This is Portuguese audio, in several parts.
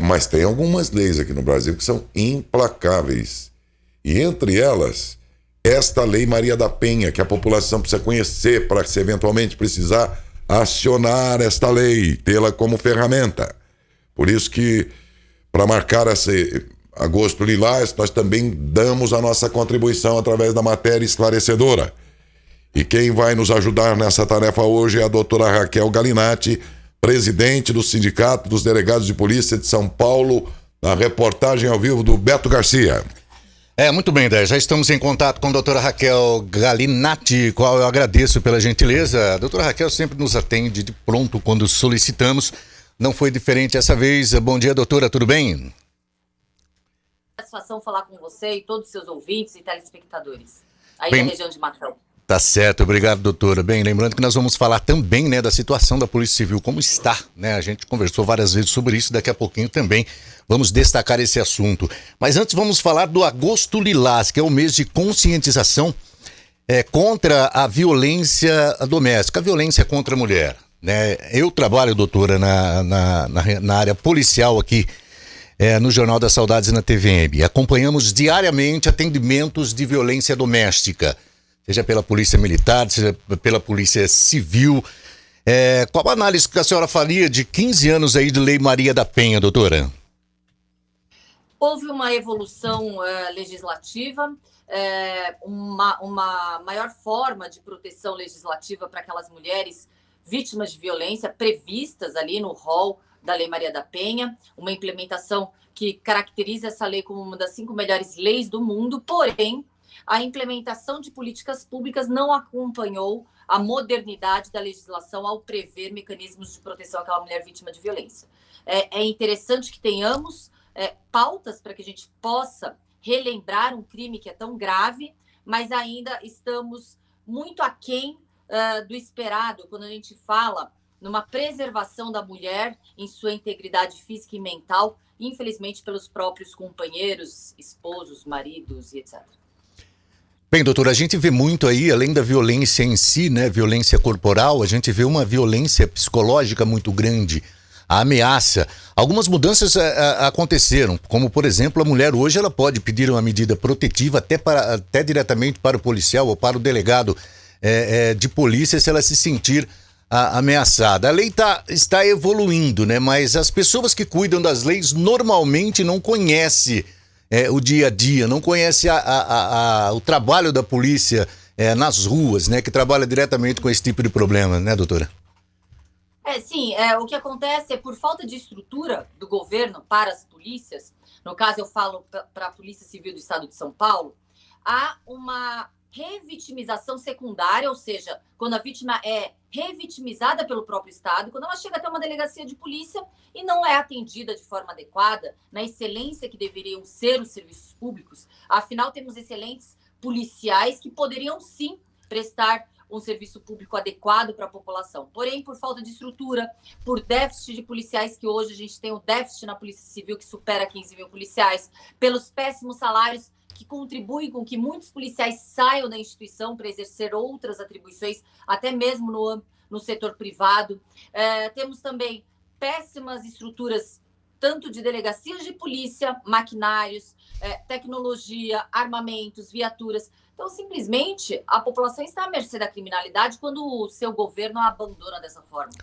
Mas tem algumas leis aqui no Brasil que são implacáveis. E entre elas, esta Lei Maria da Penha, que a população precisa conhecer para se eventualmente precisar acionar esta lei, tê-la como ferramenta. Por isso que, para marcar esse Agosto Lilás, nós também damos a nossa contribuição através da matéria esclarecedora. E quem vai nos ajudar nessa tarefa hoje é a doutora Raquel Galinatti, presidente do Sindicato dos Delegados de Polícia de São Paulo, na reportagem ao vivo do Beto Garcia. Muito bem, Dé. Já estamos em contato com a doutora Raquel Galinatti, qual eu agradeço pela gentileza. A doutora Raquel sempre nos atende de pronto quando solicitamos. Não foi diferente essa vez. Bom dia, doutora, tudo bem? Satisfação falar com você e todos os seus ouvintes e telespectadores aí bem, da região de Matão. Tá certo, obrigado, doutora. Bem, lembrando que nós vamos falar também, né, da situação da Polícia Civil, como está, né? A gente conversou várias vezes sobre isso, daqui a pouquinho também vamos destacar esse assunto. Mas antes vamos falar do Agosto Lilás, que é o mês de conscientização contra a violência doméstica, a violência contra a mulher, né? Eu trabalho, doutora, na área policial aqui, no Jornal das Saudades e na TVM. Acompanhamos diariamente atendimentos de violência doméstica, seja pela Polícia Militar, seja pela Polícia Civil. Qual a análise que a senhora faria de 15 anos aí de Lei Maria da Penha, doutora? Houve uma evolução legislativa, uma maior forma de proteção legislativa para aquelas mulheres vítimas de violência previstas ali no rol da Lei Maria da Penha, uma implementação que caracteriza essa lei como uma das 5 melhores leis do mundo, porém, a implementação de políticas públicas não acompanhou a modernidade da legislação ao prever mecanismos de proteção àquela mulher vítima de violência. É interessante que tenhamos pautas para que a gente possa relembrar um crime que é tão grave, mas ainda estamos muito aquém do esperado quando a gente fala numa preservação da mulher em sua integridade física e mental, infelizmente pelos próprios companheiros, esposos, maridos e etc. Bem, doutora, a gente vê muito aí, além da violência em si, né, violência corporal, a gente vê uma violência psicológica muito grande, a ameaça. Algumas mudanças aconteceram, como, por exemplo, a mulher hoje ela pode pedir uma medida protetiva até diretamente para o policial ou para o delegado de polícia se ela se sentir ameaçada. A lei está evoluindo, né, mas as pessoas que cuidam das leis normalmente não conhecem o dia a dia, não conhece o trabalho da polícia nas ruas, né, que trabalha diretamente com esse tipo de problema, né, doutora? Sim, o que acontece é por falta de estrutura do governo para as polícias, no caso eu falo para a Polícia Civil do Estado de São Paulo, há uma revitimização secundária, ou seja, quando a vítima é revitimizada pelo próprio Estado, quando ela chega até uma delegacia de polícia e não é atendida de forma adequada, na excelência que deveriam ser os serviços públicos. Afinal, temos excelentes policiais que poderiam sim prestar um serviço público adequado para a população. Porém, por falta de estrutura, por déficit de policiais, que hoje a gente tem um déficit na Polícia Civil que supera 15 mil policiais, pelos péssimos salários que contribuem com que muitos policiais saiam da instituição para exercer outras atribuições, até mesmo no setor privado. Temos também péssimas estruturas, tanto de delegacias de polícia, maquinários, tecnologia, armamentos, viaturas. Então, simplesmente, a população está à mercê da criminalidade quando o seu governo a abandona dessa forma.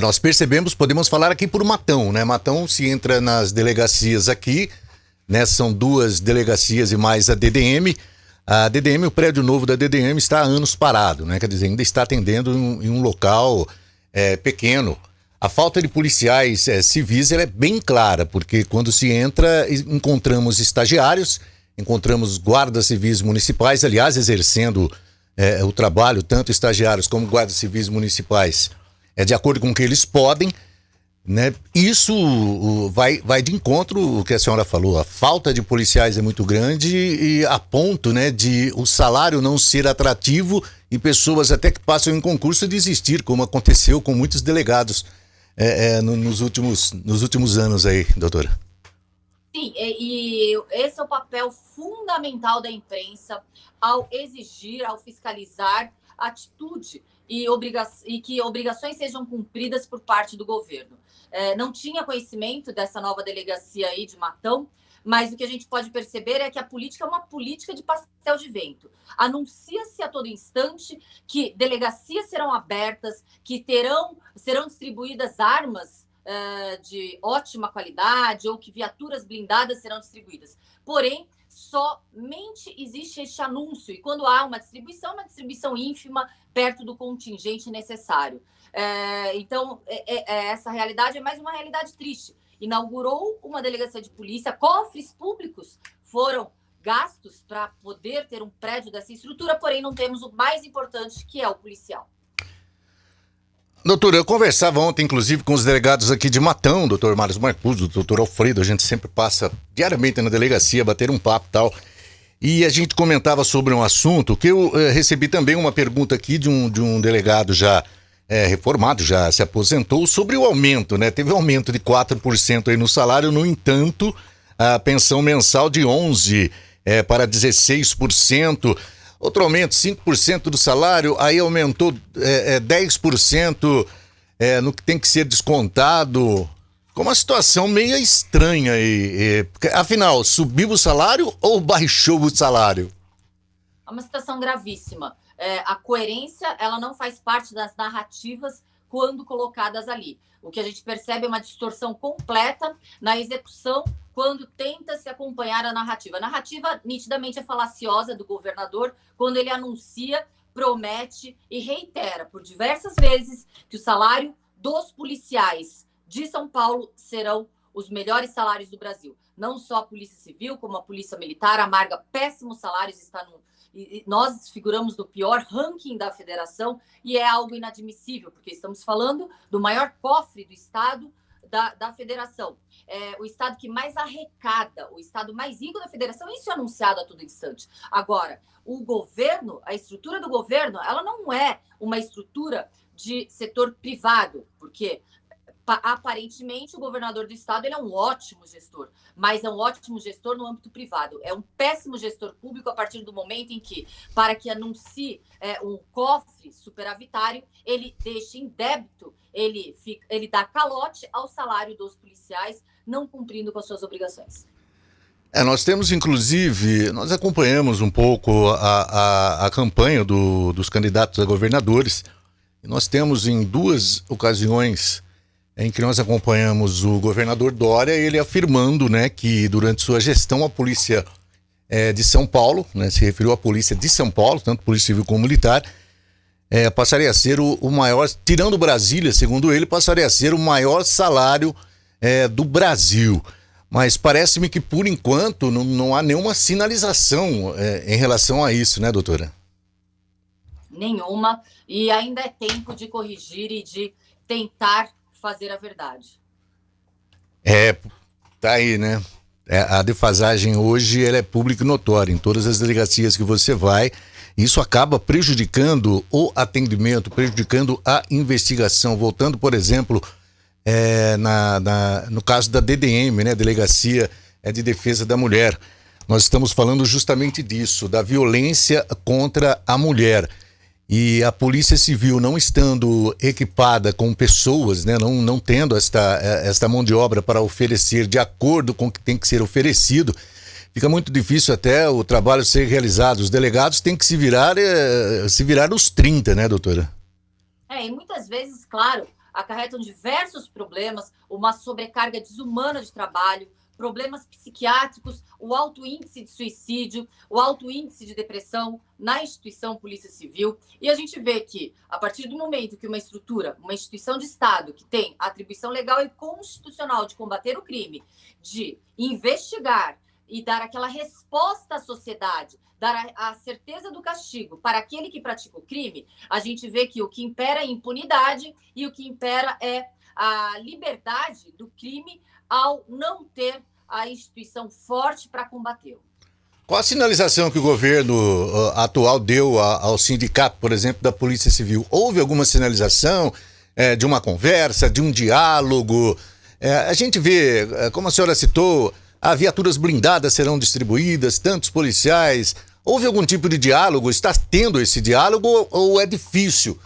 Nós percebemos, podemos falar aqui por Matão, né? Matão se entra nas delegacias aqui, né? São 2 delegacias e mais a DDM. A DDM, o prédio novo da DDM está há anos parado, né? Quer dizer, ainda está atendendo em um local pequeno. A falta de policiais civis ela é bem clara, porque quando se entra, encontramos estagiários, encontramos guardas civis municipais, aliás, exercendo o trabalho, tanto estagiários como guardas civis municipais, de acordo com o que eles podem, né? Isso vai de encontro o que a senhora falou. A falta de policiais é muito grande e a ponto, né, de o salário não ser atrativo e pessoas até que passam em concurso desistir, como aconteceu com muitos delegados nos últimos anos aí, doutora. Sim, e esse é o papel fundamental da imprensa ao exigir, ao fiscalizar a atitude e que obrigações sejam cumpridas por parte do governo. Não tinha conhecimento dessa nova delegacia aí de Matão, mas o que a gente pode perceber é que a política é uma política de pastel de vento. Anuncia-se a todo instante que delegacias serão abertas, que serão distribuídas armas de ótima qualidade ou que viaturas blindadas serão distribuídas. Porém, somente existe este anúncio, e quando há uma distribuição ínfima, perto do contingente necessário. Então, essa realidade é mais uma realidade triste. Inaugurou uma delegacia de polícia, cofres públicos foram gastos para poder ter um prédio dessa estrutura, porém não temos o mais importante, que é o policial. Doutor, eu conversava ontem, inclusive, com os delegados aqui de Matão, doutor Mário Marcuzzo, doutor Alfredo, a gente sempre passa diariamente na delegacia, bater um papo e tal, e a gente comentava sobre um assunto que eu recebi também uma pergunta aqui de um delegado já reformado, já se aposentou, sobre o aumento, né? Teve um aumento de 4% aí no salário, no entanto, a pensão mensal de 11% para 16%, outro aumento, 5% do salário, aí aumentou 10% no que tem que ser descontado. Ficou uma situação meio estranha aí. Afinal, subiu o salário ou baixou o salário? É uma situação gravíssima. A coerência, ela não faz parte das narrativas quando colocadas ali. O que a gente percebe é uma distorção completa na execução quando tenta se acompanhar a narrativa. A narrativa nitidamente é falaciosa do governador quando ele anuncia, promete e reitera por diversas vezes que o salário dos policiais de São Paulo serão os melhores salários do Brasil. Não só a Polícia Civil, como a Polícia Militar amarga péssimos salários, e nós figuramos no pior ranking da federação, e é algo inadmissível, porque estamos falando do maior cofre do Estado da federação. O Estado que mais arrecada, o Estado mais rico da federação, isso é anunciado a todo instante. Agora, o governo, a estrutura do governo, ela não é uma estrutura de setor privado, porque aparentemente o governador do estado ele é um ótimo gestor, mas é um ótimo gestor no âmbito privado, é um péssimo gestor público a partir do momento em que, para que anuncie um cofre superavitário, ele deixa em débito, ele dá calote ao salário dos policiais, não cumprindo com as suas obrigações. Nós temos, inclusive, nós acompanhamos um pouco a campanha dos candidatos a governadores, e nós temos em duas ocasiões em que nós acompanhamos o governador Dória, ele afirmando, né, que durante sua gestão a polícia de São Paulo, né, se referiu à polícia de São Paulo, tanto polícia civil como militar, passaria a ser o maior, tirando Brasília, segundo ele, passaria a ser o maior salário do Brasil. Mas parece-me que, por enquanto, não há nenhuma sinalização em relação a isso, né, doutora? Nenhuma, e ainda é tempo de corrigir e de tentar fazer a verdade. Tá aí, né? A defasagem hoje ela é pública e notória em todas as delegacias que você vai. Isso acaba prejudicando o atendimento, prejudicando a investigação. Voltando, por exemplo, no caso da DDM, né? Delegacia de Defesa da Mulher. Nós estamos falando justamente disso, da violência contra a mulher. E a Polícia Civil não estando equipada com pessoas, né, não tendo esta mão de obra para oferecer de acordo com o que tem que ser oferecido, fica muito difícil até o trabalho ser realizado. Os delegados têm que se virar nos 30, né, doutora? E muitas vezes, claro, acarretam diversos problemas, uma sobrecarga desumana de trabalho, problemas psiquiátricos, o alto índice de suicídio, o alto índice de depressão na instituição Polícia Civil. E a gente vê que, a partir do momento que uma instituição de Estado que tem atribuição legal e constitucional de combater o crime, de investigar e dar aquela resposta à sociedade, dar a certeza do castigo para aquele que pratica o crime, a gente vê que o que impera é a impunidade e o que impera é a liberdade do crime ao não ter a instituição forte para combatê-lo. Qual a sinalização que o governo atual deu ao sindicato, por exemplo, da Polícia Civil? Houve alguma sinalização de uma conversa, de um diálogo? A gente vê, como a senhora citou, viaturas blindadas serão distribuídas, tantos policiais. Houve algum tipo de diálogo? Está tendo esse diálogo ou é difícil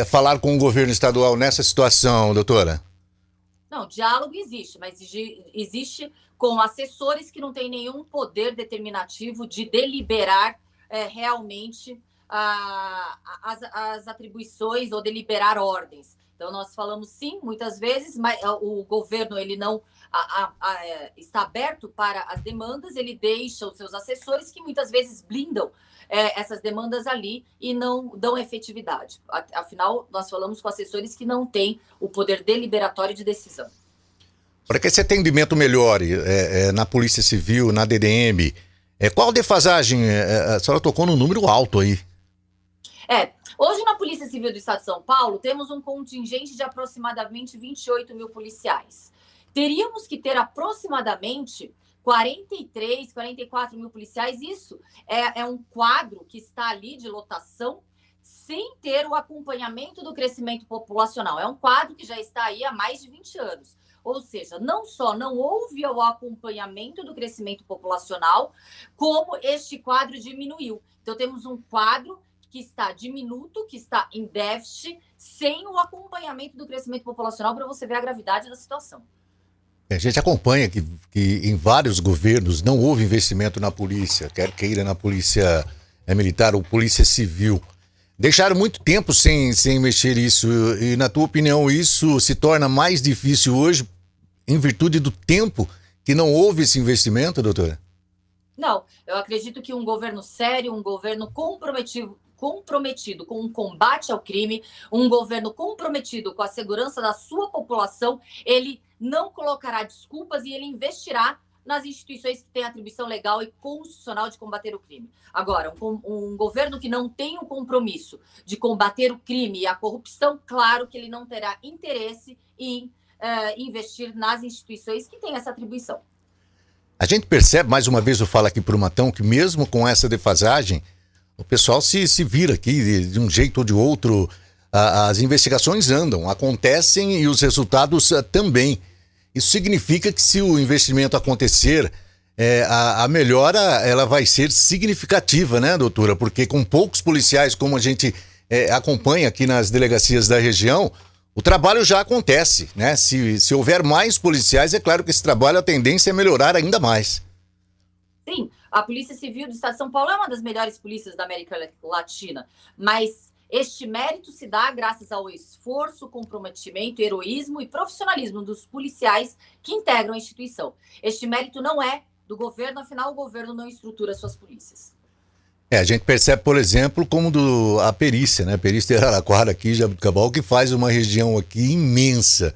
falar com o governo estadual nessa situação, doutora? Não, diálogo existe, mas existe com assessores que não têm nenhum poder determinativo de deliberar realmente as atribuições ou deliberar ordens. Então, nós falamos sim, muitas vezes, mas o governo ele não está aberto para as demandas, ele deixa os seus assessores que muitas vezes blindam essas demandas ali e não dão efetividade. Afinal, nós falamos com assessores que não têm o poder deliberatório de decisão. Para que esse atendimento melhore na Polícia Civil, na DDM, qual a defasagem? A senhora tocou num número alto aí. Hoje na Polícia Civil do Estado de São Paulo, temos um contingente de aproximadamente 28 mil policiais. Teríamos que ter aproximadamente 43, 44 mil policiais. Isso é um quadro que está ali de lotação sem ter o acompanhamento do crescimento populacional. É um quadro que já está aí há mais de 20 anos. Ou seja, não só não houve o acompanhamento do crescimento populacional, como este quadro diminuiu. Então, temos um quadro que está diminuto, que está em déficit, sem o acompanhamento do crescimento populacional, para você ver a gravidade da situação. A gente acompanha que em vários governos não houve investimento na polícia, quer queira na polícia militar ou polícia civil. Deixaram muito tempo sem mexer isso, e na tua opinião isso se torna mais difícil hoje em virtude do tempo que não houve esse investimento, doutora? Não, eu acredito que um governo sério, um governo comprometido com o combate ao crime, um governo comprometido com a segurança da sua população, ele não colocará desculpas e ele investirá nas instituições que têm atribuição legal e constitucional de combater o crime. Agora, um governo que não tem o compromisso de combater o crime e a corrupção, claro que ele não terá interesse em investir nas instituições que têm essa atribuição. A gente percebe, mais uma vez eu falo aqui por Matão, que mesmo com essa defasagem, o pessoal se vira aqui de um jeito ou de outro, as investigações andam, acontecem e os resultados também. Isso significa que se o investimento acontecer, a melhora ela vai ser significativa, né, doutora? Porque com poucos policiais, como a gente acompanha aqui nas delegacias da região, o trabalho já acontece, né? Se houver mais policiais, é claro que esse trabalho, a tendência é melhorar ainda mais. Sim, a Polícia Civil do Estado de São Paulo é uma das melhores polícias da América Latina, mas este mérito se dá graças ao esforço, comprometimento, heroísmo e profissionalismo dos policiais que integram a instituição. Este mérito não é do governo, afinal o governo não estrutura suas polícias. A gente percebe, por exemplo, como a perícia, né? A perícia de Araraquara aqui, Jabuticabal, que faz uma região aqui imensa,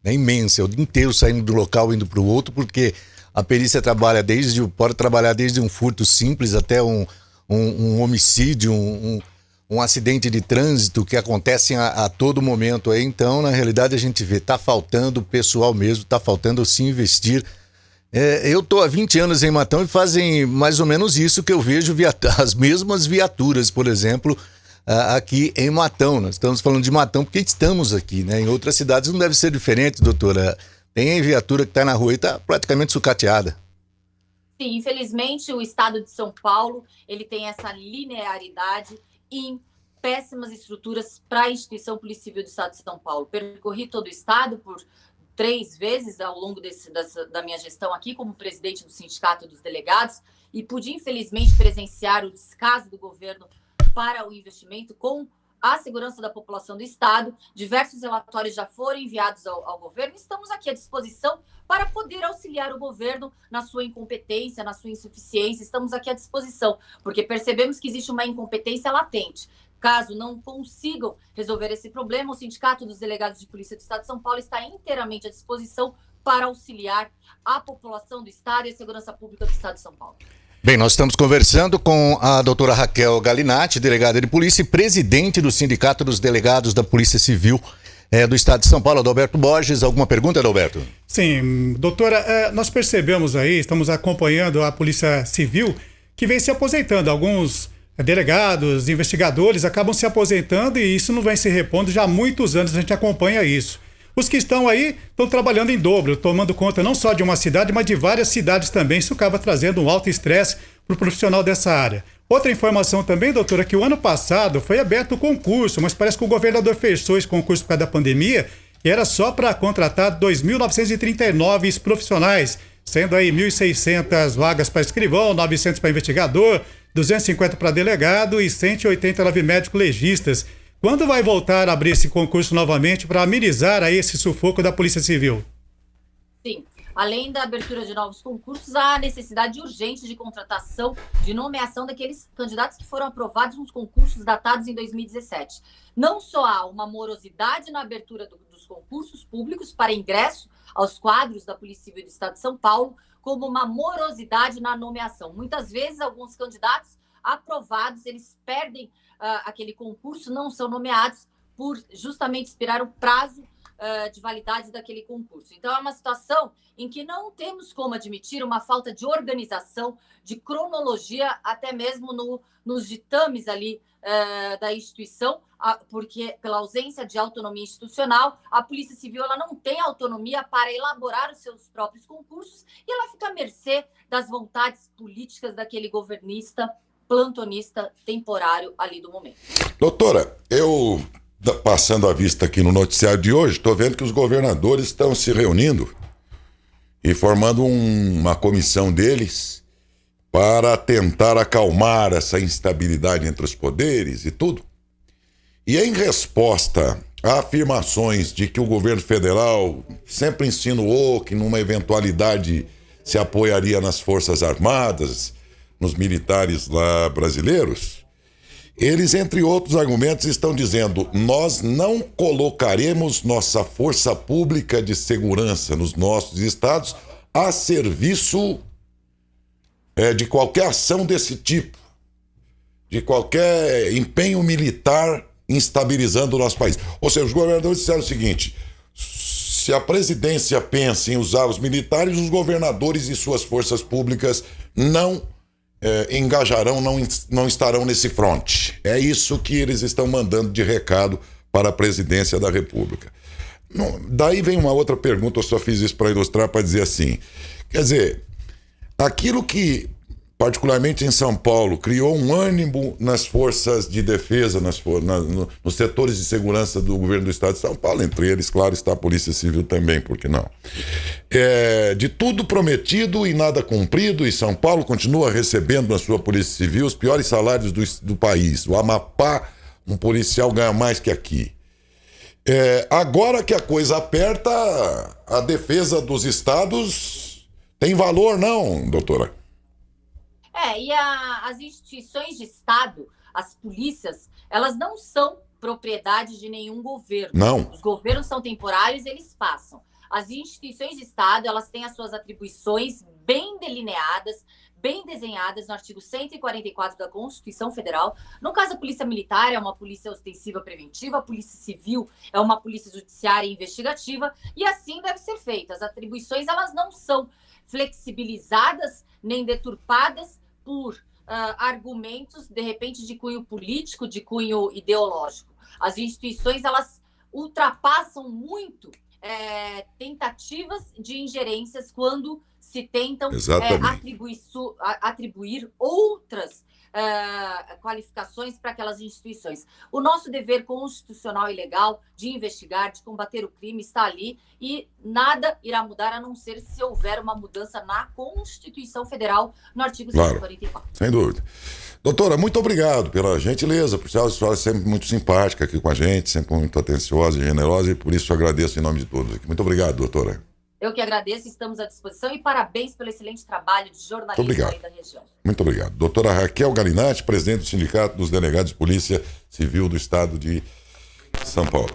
né? Imensa, o dia inteiro saindo do local, indo para o outro, porque a perícia pode trabalhar desde um furto simples até um homicídio, um acidente de trânsito que acontecem a todo momento aí. Então, na realidade, a gente vê, tá faltando pessoal mesmo, tá faltando se investir. Eu tô há 20 anos em Matão e fazem mais ou menos isso que eu vejo, as mesmas viaturas, por exemplo, aqui em Matão. Nós estamos falando de Matão porque estamos aqui, né? Em outras cidades não deve ser diferente, doutora. Tem viatura que está na rua e está praticamente sucateada. Sim, infelizmente o estado de São Paulo, ele tem essa linearidade em péssimas estruturas para a instituição Polícia Civil do Estado de São Paulo. Percorri todo o estado por 3 vezes ao longo da minha gestão aqui como presidente do Sindicato dos Delegados e pude, infelizmente, presenciar o descaso do governo para o investimento com a segurança da população do Estado. Diversos relatórios já foram enviados ao governo. Estamos aqui à disposição para poder auxiliar o governo na sua incompetência, na sua insuficiência. Estamos aqui à disposição, porque percebemos que existe uma incompetência latente. Caso não consigam resolver esse problema, o Sindicato dos Delegados de Polícia do Estado de São Paulo está inteiramente à disposição para auxiliar a população do Estado e a segurança pública do Estado de São Paulo. Bem, nós estamos conversando com a doutora Raquel Galinatti, delegada de polícia e presidente do Sindicato dos Delegados da Polícia Civil do Estado de São Paulo, Adalberto Borges. Alguma pergunta, Adalberto? Sim, doutora, nós percebemos aí, estamos acompanhando a Polícia Civil, que vem se aposentando. Alguns delegados, investigadores acabam se aposentando e isso não vem se repondo já há muitos anos, a gente acompanha isso. Os que estão aí estão trabalhando em dobro, tomando conta não só de uma cidade, mas de várias cidades também. Isso acaba trazendo um alto estresse para o profissional dessa área. Outra informação também, doutora, que o ano passado foi aberto o concurso, mas parece que o governador fechou esse concurso por causa da pandemia e era só para contratar 2.939 profissionais, sendo aí 1.600 vagas para escrivão, 900 para investigador, 250 para delegado e 189 médicos legistas. Quando vai voltar a abrir esse concurso novamente para amenizar aí esse sufoco da Polícia Civil? Sim. Além da abertura de novos concursos, há necessidade urgente de contratação, de nomeação daqueles candidatos que foram aprovados nos concursos datados em 2017. Não só há uma morosidade na abertura dos concursos públicos para ingresso aos quadros da Polícia Civil do Estado de São Paulo, como uma morosidade na nomeação. Muitas vezes, alguns candidatos aprovados, eles perdem aquele concurso, não são nomeados por justamente expirar o prazo de validade daquele concurso. Então, é uma situação em que não temos como admitir uma falta de organização, de cronologia, até mesmo nos ditames ali da instituição, porque pela ausência de autonomia institucional, a Polícia Civil ela não tem autonomia para elaborar os seus próprios concursos e ela fica à mercê das vontades políticas daquele governista, plantonista, temporário ali do momento. Doutora, eu... passando a vista aqui no noticiário de hoje, estou vendo que os governadores estão se reunindo e formando uma comissão deles para tentar acalmar essa instabilidade entre os poderes e tudo. E em resposta a afirmações de que o governo federal sempre insinuou que numa eventualidade se apoiaria nas Forças Armadas, nos militares lá brasileiros, eles, entre outros argumentos, estão dizendo: nós não colocaremos nossa força pública de segurança nos nossos estados a serviço de qualquer ação desse tipo, de qualquer empenho militar instabilizando o nosso país. Ou seja, os governadores disseram o seguinte: se a presidência pensa em usar os militares, os governadores e suas forças públicas não engajarão, não estarão nesse fronte. É isso que eles estão mandando de recado para a presidência da República. Daí vem uma outra pergunta, eu só fiz isso para ilustrar, para dizer assim, quer dizer, aquilo que, particularmente em São Paulo, criou um ânimo nas forças de defesa, nos setores de segurança do governo do estado de São Paulo, entre eles, claro, está a Polícia Civil também, por que não? De tudo prometido e nada cumprido, e São Paulo continua recebendo na sua Polícia Civil os piores salários do país. O Amapá, um policial ganha mais que aqui. Agora que a coisa aperta, a defesa dos estados tem valor, não, doutora? E as instituições de Estado, as polícias, elas não são propriedade de nenhum governo. Não. Os governos são temporários, eles passam. As instituições de Estado, elas têm as suas atribuições bem delineadas, bem desenhadas no artigo 144 da Constituição Federal. No caso, a Polícia Militar é uma polícia ostensiva preventiva, a Polícia Civil é uma polícia judiciária e investigativa, e assim deve ser feita. As atribuições, elas não são flexibilizadas nem deturpadas por argumentos, de repente, de cunho político, de cunho ideológico. As instituições, elas ultrapassam muito tentativas de ingerências quando se tentam atribuir outras qualificações para aquelas instituições. O nosso dever constitucional e legal de investigar, de combater o crime está ali e nada irá mudar a não ser se houver uma mudança na Constituição Federal no artigo 144. Sem dúvida. Doutora, muito obrigado pela gentileza, por ser uma senhora sempre muito simpática aqui com a gente, sempre muito atenciosa e generosa, e por isso eu agradeço em nome de todos aqui. Muito obrigado, doutora. Eu que agradeço, estamos à disposição e parabéns pelo excelente trabalho de jornalismo aí da região. Muito obrigado. Doutora Raquel Galinatti, presidente do Sindicato dos Delegados de Polícia Civil do Estado de São Paulo.